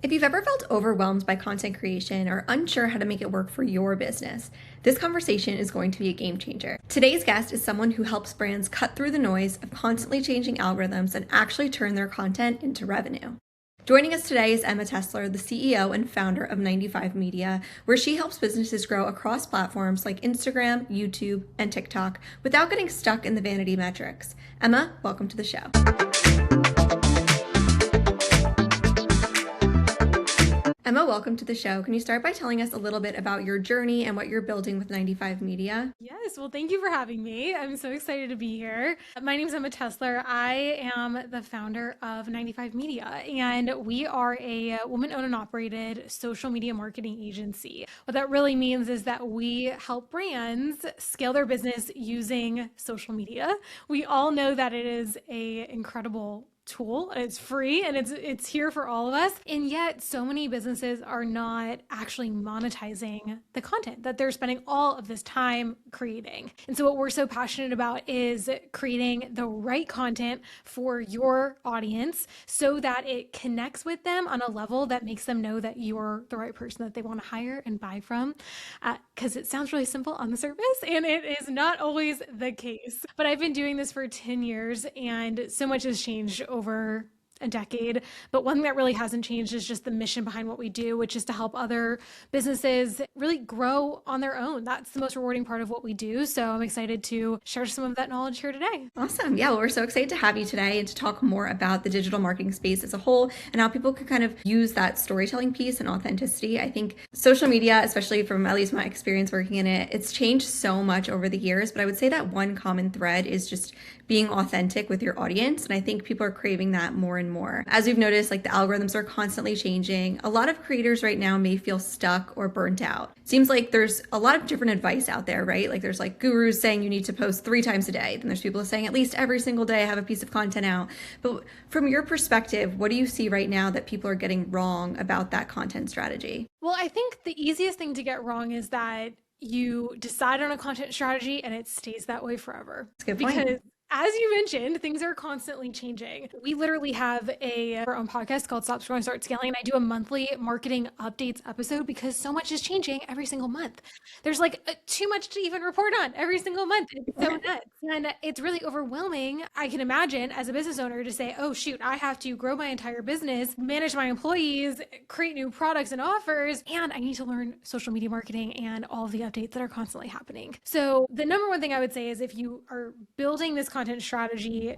If you've ever felt overwhelmed by content creation or unsure how to make it work for your business, this conversation is going to be a game changer. Today's guest is someone who helps brands cut through the noise of constantly changing algorithms and actually turn their content into revenue. Joining us today is Emma Tessler, the CEO and founder of 95 Media, where she helps businesses grow across platforms like Instagram, YouTube, and TikTok without getting stuck in the vanity metrics. Emma, welcome to the show. Emma, welcome to the show. Can you start by telling us a little bit about your journey and what you're building with 95 Media? Yes, well, thank you for having me. I'm so excited to be here. My name is Emma Tessler. I am the founder of 95 Media, and we are a woman-owned and operated social media marketing agency. What that really means is that we help brands scale their business using social media. We all know that it is an incredible tool, and it's free, and it's here for all of us. And yet so many businesses are not actually monetizing the content that they're spending all of this time creating. And so what we're so passionate about is creating the right content for your audience so that it connects with them on a level that makes them know that you're the right person that they want to hire and buy from. Because it sounds really simple on the surface, and it is not always the case. But I've been doing this for 10 years, and so much has changed over a decade. But one thing that really hasn't changed is just the mission behind what we do, which is to help other businesses really grow on their own. That's the most rewarding part of what we do. So I'm excited to share some of that knowledge here today. Awesome. Yeah, well, we're so excited to have you today and to talk more about the digital marketing space as a whole and how people can kind of use that storytelling piece and authenticity. I think social media, especially from at least my experience working in it, it's changed so much over the years. But I would say that one common thread is just being authentic with your audience. And I think people are craving that more and more. As we've noticed, like the algorithms are constantly changing. A lot of creators right now may feel stuck or burnt out. Seems like there's a lot of different advice out there, right? Like there's like gurus saying you need to post 3 times a day. Then there's people saying at least every single day have a piece of content out. But from your perspective, what do you see right now that people are getting wrong about that content strategy? Well, I think the easiest thing to get wrong is that you decide on a content strategy and it stays that way forever. That's a good point. Because as you mentioned, things are constantly changing. We literally have our own podcast called Stop Scrolling, Start Scaling, and I do a monthly marketing updates episode because so much is changing every single month. There's like too much to even report on every single month. It's so nuts. And it's really overwhelming. I can imagine as a business owner to say, oh shoot, I have to grow my entire business, manage my employees, create new products and offers, and I need to learn social media marketing and all of the updates that are constantly happening. So the number one thing I would say is if you are building this content strategy,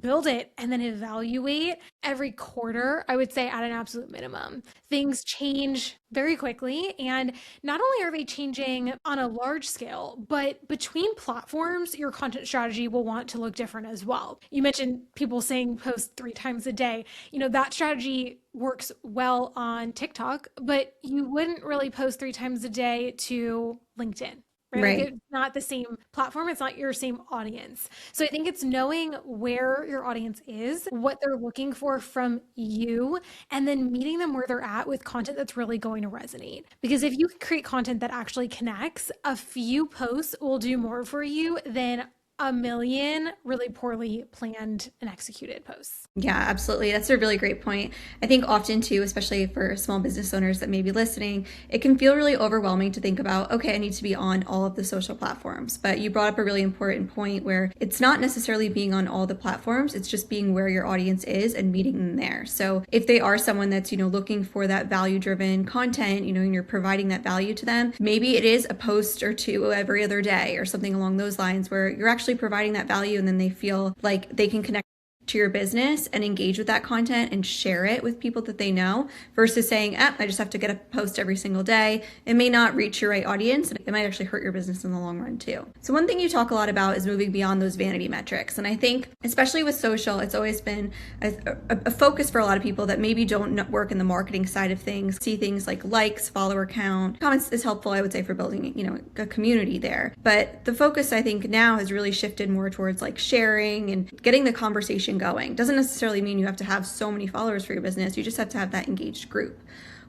build it and then evaluate every quarter, I would say at an absolute minimum. Things change very quickly. And not only are they changing on a large scale, but between platforms, your content strategy will want to look different as well. You mentioned people saying post 3 times a day. That strategy works well on TikTok, but you wouldn't really post 3 times a day to LinkedIn. Right? Like it's not the same platform. It's not your same audience. So I think it's knowing where your audience is, what they're looking for from you, and then meeting them where they're at with content that's really going to resonate. Because if you create content that actually connects, a few posts will do more for you than a million really poorly planned and executed posts. Yeah, absolutely. That's a really great point. I think often too, especially for small business owners that may be listening, it can feel really overwhelming to think about, okay, I need to be on all of the social platforms. But you brought up a really important point where it's not necessarily being on all the platforms, it's just being where your audience is and meeting them there. So if they are someone that's, looking for that value-driven content, and you're providing that value to them, maybe it is a post or 2 every other day or something along those lines where you're actually providing that value and then they feel like they can connect to your business and engage with that content and share it with people that they know versus saying, I just have to get a post every single day. It may not reach your right audience and it might actually hurt your business in the long run too. So one thing you talk a lot about is moving beyond those vanity metrics. And I think especially with social, it's always been a focus for a lot of people that maybe don't work in the marketing side of things, see things like likes, follower count. Comments is helpful, I would say, for building, a community there. But the focus I think now has really shifted more towards like sharing and getting the conversation going. Doesn't necessarily mean you have to have so many followers for your business. You just have to have that engaged group.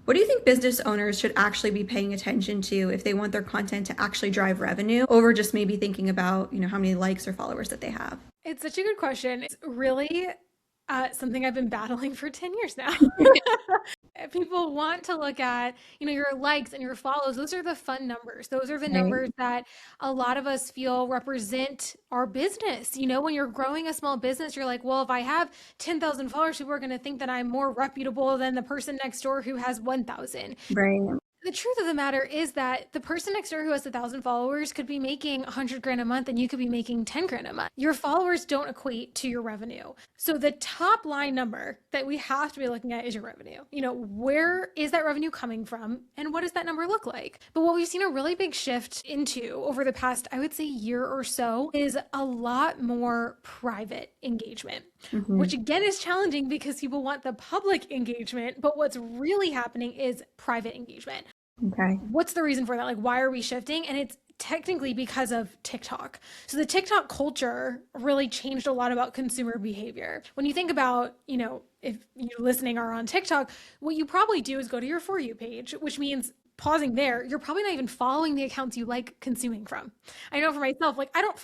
What do you think business owners should actually be paying attention to if they want their content to actually drive revenue over just maybe thinking about, how many likes or followers that they have? It's such a good question. It's really something I've been battling for 10 years now. People want to look at, your likes and your follows. Those are the fun numbers. Those are the Right. numbers that a lot of us feel represent our business. When you're growing a small business, you're like, well, if I have 10,000 followers, people are going to think that I'm more reputable than the person next door who has 1,000. Right. The truth of the matter is that the person next door who has 1,000 followers could be making 100 grand a month and you could be making 10 grand a month. Your followers don't equate to your revenue. So the top line number that we have to be looking at is your revenue. Where is that revenue coming from and what does that number look like? But what we've seen a really big shift into over the past, I would say, year or so is a lot more private engagement. Which again is challenging because people want the public engagement, but what's really happening is private engagement. Okay. What's the reason for that? Like, why are we shifting? And it's technically because of TikTok. So the TikTok culture really changed a lot about consumer behavior. When you think about, if you listening are on TikTok, what you probably do is go to your For You page, which means pausing there, you're probably not even following the accounts you like consuming from. I know for myself, like I don't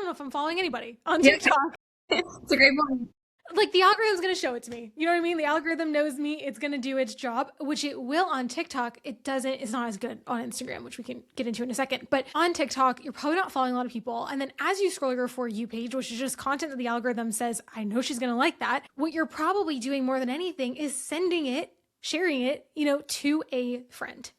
know if I'm following anybody on TikTok. It's a great point. Like the algorithm's going to show it to me. You know what I mean? The algorithm knows me. It's going to do its job, which it will on TikTok. It's not as good on Instagram, which we can get into in a second. But on TikTok, you're probably not following a lot of people. And then as you scroll your For You page, which is just content that the algorithm says, I know she's going to like that. What you're probably doing more than anything is sending it, sharing it, to a friend.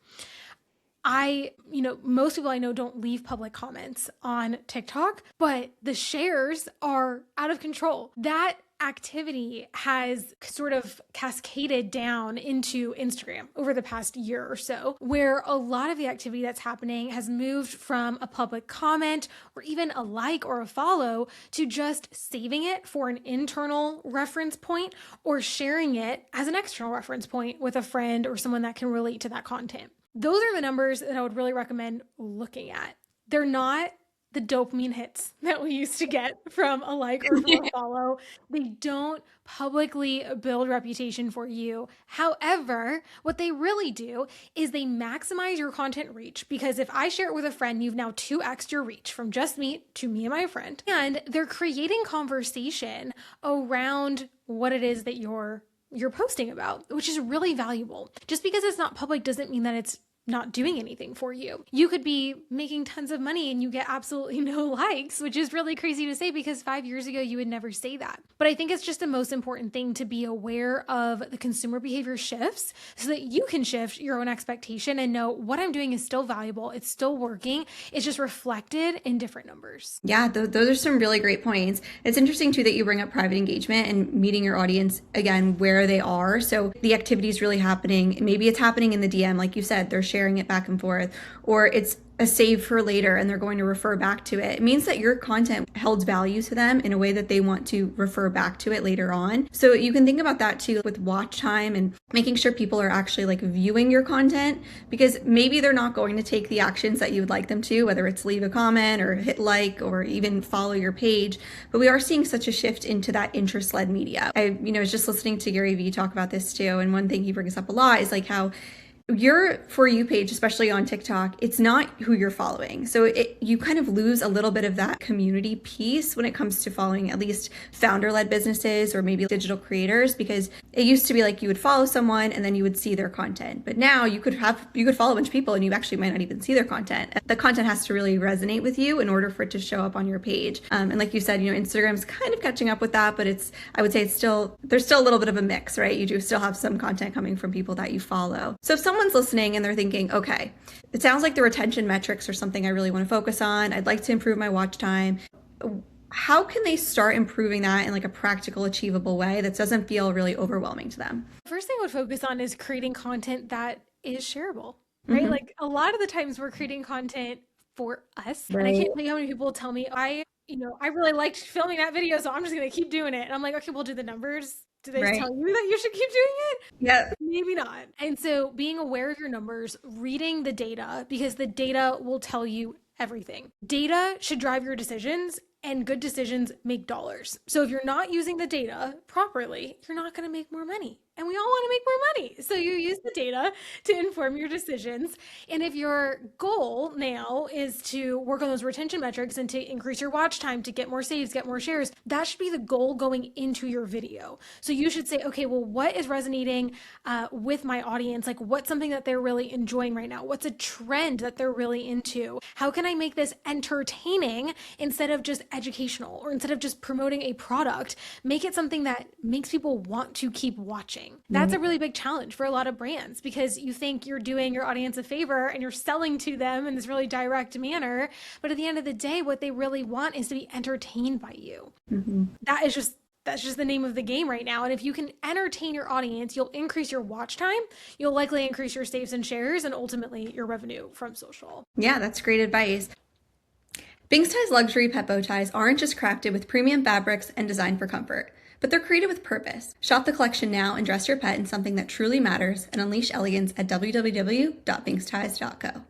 Most people I know don't leave public comments on TikTok, but the shares are out of control. That activity has sort of cascaded down into Instagram over the past year or so, where a lot of the activity that's happening has moved from a public comment or even a like or a follow to just saving it for an internal reference point or sharing it as an external reference point with a friend or someone that can relate to that content. Those are the numbers that I would really recommend looking at. They're not the dopamine hits that we used to get from a like or from a follow. They don't publicly build reputation for you. However, what they really do is they maximize your content reach, because if I share it with a friend, you've now 2x your reach from just me to me and my friend. And they're creating conversation around what it is that you're posting about, which is really valuable. Just because it's not public doesn't mean that it's not doing anything for you. You could be making tons of money and you get absolutely no likes, which is really crazy to say because 5 years ago you would never say that. But I think it's just the most important thing to be aware of the consumer behavior shifts so that you can shift your own expectation and know what I'm doing is still valuable. It's still working. It's just reflected in different numbers. Yeah, those are some really great points. It's interesting too that you bring up private engagement and meeting your audience again where they are. So the activity is really happening. Maybe it's happening in the DM, like you said, they're sharing it back and forth, or it's a save for later and they're going to refer back to it. It means that your content held value to them in a way that they want to refer back to it later on. So you can think about that too with watch time and making sure people are actually like viewing your content, because maybe they're not going to take the actions that you would like them to, whether it's leave a comment or hit like or even follow your page. But we are seeing such a shift into that interest-led media. I was just listening to Gary Vee talk about this too. And one thing he brings up a lot is like how your For You page, especially on TikTok, it's not who you're following. So you kind of lose a little bit of that community piece when it comes to following at least founder-led businesses or maybe digital creators, because it used to be like you would follow someone and then you would see their content. But now you could follow a bunch of people and you actually might not even see their content. The content has to really resonate with you in order for it to show up on your page. And like you said, Instagram's kind of catching up with that, but I would say there's still a little bit of a mix, right? You do still have some content coming from people that you follow. So if someone's listening and they're thinking, okay, it sounds like the retention metrics are something I really want to focus on. I'd like to improve my watch time. How can they start improving that in like a practical, achievable way that doesn't feel really overwhelming to them? First thing I would focus on is creating content that is shareable, right? Mm-hmm. Like a lot of the times we're creating content for us. Right. And I can't tell you how many people tell me, I really liked filming that video, so I'm just going to keep doing it. And I'm like, okay, we'll do the numbers. Do they tell you that you should keep doing it? Yeah. Maybe not. And so being aware of your numbers, reading the data, because the data will tell you everything. Data should drive your decisions, and good decisions make dollars. So if you're not using the data properly, you're not going to make more money. and we all want to make more money. So you use the data to inform your decisions. And if your goal now is to work on those retention metrics and to increase your watch time, to get more saves, get more shares, that should be the goal going into your video. So you should say, okay, well, what is resonating with my audience? Like, what's something that they're really enjoying right now? What's a trend that they're really into? How can I make this entertaining instead of just educational, or instead of just promoting a product? Make it something that makes people want to keep watching. That's a really big challenge for a lot of brands, because you think you're doing your audience a favor and you're selling to them in this really direct manner. But at the end of the day, what they really want is to be entertained by you. That's just the name of the game right now. And if you can entertain your audience, you'll increase your watch time, you'll likely increase your saves and shares, and ultimately your revenue from social. Yeah, that's great advice. Bing's luxury pet bow ties aren't just crafted with premium fabrics and designed for comfort, but they're created with purpose. Shop the collection now and dress your pet in something that truly matters, and unleash elegance at www.bingsties.co.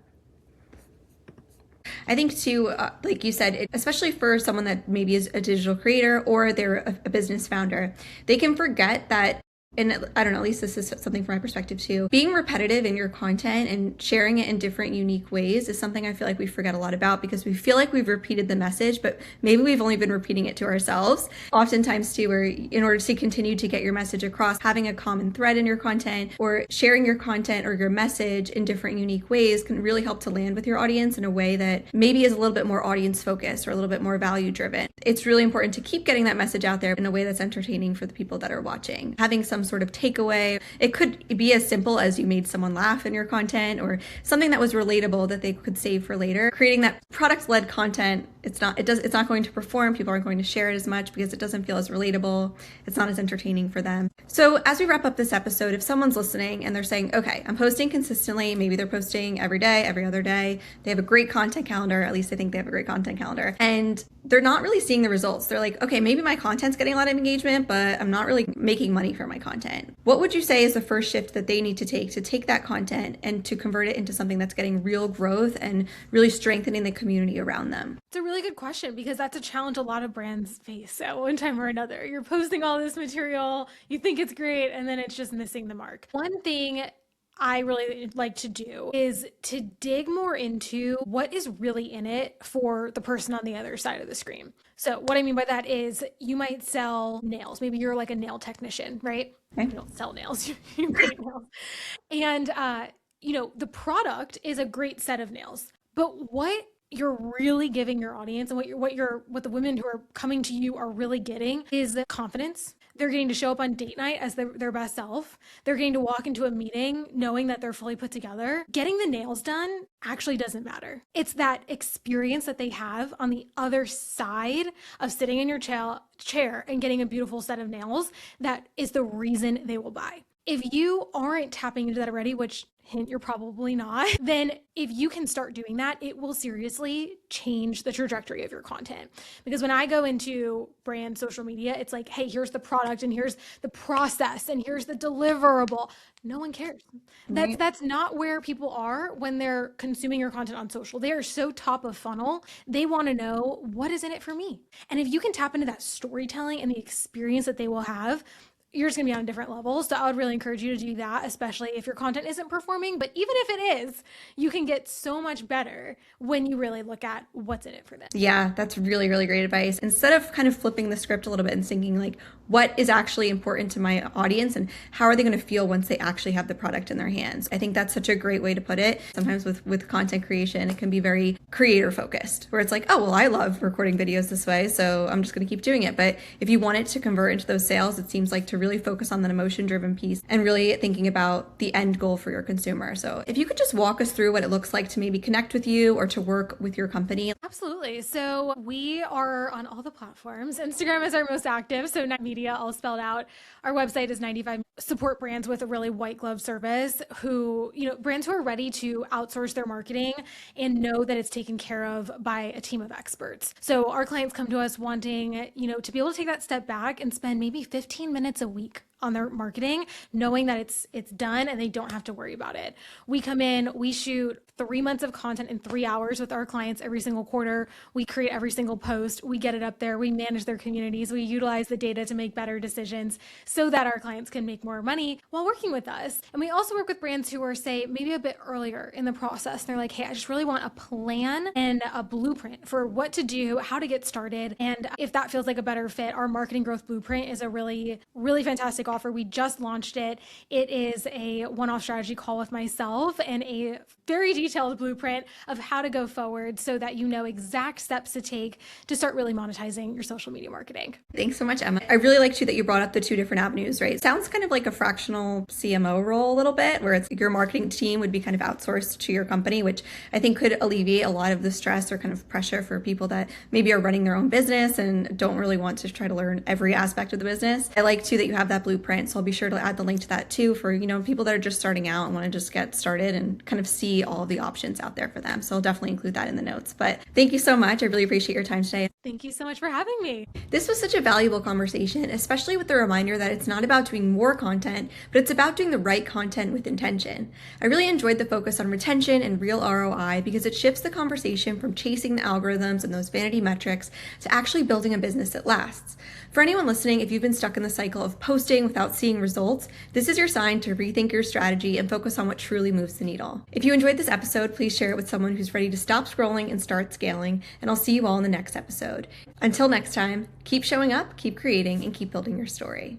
I think too, like you said, especially for someone that maybe is a digital creator or they're a business founder, they can forget that. And I don't know, at least this is something from my perspective too. Being repetitive in your content and sharing it in different unique ways is something I feel like we forget a lot about, because we feel like we've repeated the message, but maybe we've only been repeating it to ourselves. Oftentimes too, where in order to continue to get your message across, having a common thread in your content or sharing your content or your message in different unique ways can really help to land with your audience in a way that maybe is a little bit more audience focused or a little bit more value driven. It's really important to keep getting that message out there in a way that's entertaining for the people that are watching. Having some sort of takeaway. It could be as simple as you made someone laugh in your content, or something that was relatable that they could save for later. Creating that product-led content, it's not going to perform. People aren't going to share it as much because it doesn't feel as relatable. It's not as entertaining for them. So as we wrap up this episode, if someone's listening and they're saying, okay, I'm posting consistently, maybe they're posting every day, every other day, they have a great content calendar, at least I think they have a great content calendar, and they're not really seeing the results. They're like, okay, maybe my content's getting a lot of engagement, but I'm not really making money for my content. What would you say is the first shift that they need to take that content and to convert it into something that's getting real growth and really strengthening the community around them? It's a really good question, because that's a challenge a lot of brands face at one time or another. You're posting all this material, you think it's great, and then it's just missing the mark. One thing I really like to do is to dig more into what is really in it for the person on the other side of the screen. So what I mean by that is, you might sell nails. Maybe you're like a nail technician, right? Okay. You don't sell nails, you paint nails. And, the product is a great set of nails, but what you're really giving your audience, and what the women who are coming to you are really getting, is confidence. They're getting to show up on date night as their best self. They're getting to walk into a meeting knowing that they're fully put together. Getting the nails done actually doesn't matter. It's that experience that they have on the other side of sitting in your chair and getting a beautiful set of nails that is the reason they will buy. If you aren't tapping into that already, which hint, you're probably not, then if you can start doing that, it will seriously change the trajectory of your content. Because when I go into brand social media, it's like, hey, here's the product and here's the process and here's the deliverable. No one cares. That's not where people are when they're consuming your content on social. They are so top of funnel. They want to know, what is in it for me? And if you can tap into that storytelling and the experience that they will have, you're just gonna be on a different level. So I would really encourage you to do that, especially if your content isn't performing. But even if it is, you can get so much better when you really look at what's in it for them. Yeah, that's really, really great advice. Instead of kind of flipping the script a little bit and thinking like, what is actually important to my audience and how are they going to feel once they actually have the product in their hands? I think that's such a great way to put it. Sometimes with content creation, it can be very creator focused, where it's like, oh, well, I love recording videos this way, so I'm just going to keep doing it. But if you want it to convert into those sales, it seems like to really focus on that emotion driven piece and really thinking about the end goal for your consumer. So if you could just walk us through what it looks like to maybe connect with you or to work with your company. Absolutely. So we are on all the platforms. Instagram is our most active, so media all spelled out. Our website is 95. Support brands with a really white glove service brands who are ready to outsource their marketing and know that it's taken care of by a team of experts. So our clients come to us wanting, to be able to take that step back and spend maybe 15 minutes a week on their marketing, knowing that it's done and they don't have to worry about it. We come in, we shoot 3 months of content in 3 hours with our clients every single quarter. We create every single post, we get it up there, we manage their communities, we utilize the data to make better decisions so that our clients can make more money while working with us. And we also work with brands who are, say, maybe a bit earlier in the process. They're like, hey, I just really want a plan and a blueprint for what to do, how to get started. And if that feels like a better fit, our marketing growth blueprint is a really, really fantastic offer. We just launched it. It is a one-off strategy call with myself and a very detailed blueprint of how to go forward so that you know exact steps to take to start really monetizing your social media marketing. Thanks so much, Emma. I really liked too that you brought up the two different avenues, right? Sounds kind of like a fractional CMO role a little bit, where it's your marketing team would be kind of outsourced to your company, which I think could alleviate a lot of the stress or kind of pressure for people that maybe are running their own business and don't really want to try to learn every aspect of the business. I like too that you have that blueprint, so I'll be sure to add the link to that too for, people that are just starting out and want to just get started and kind of see all of the options out there for them. So I'll definitely include that in the notes. But thank you so much. I really appreciate your time today. Thank you so much for having me. This was such a valuable conversation, especially with the reminder that it's not about doing more content, but it's about doing the right content with intention. I really enjoyed the focus on retention and real ROI because it shifts the conversation from chasing the algorithms and those vanity metrics to actually building a business that lasts. For anyone listening, if you've been stuck in the cycle of posting without seeing results, this is your sign to rethink your strategy and focus on what truly moves the needle. If you enjoyed this episode, please share it with someone who's ready to stop scrolling and start scaling, and I'll see you all in the next episode. Until next time, keep showing up, keep creating, and keep building your story.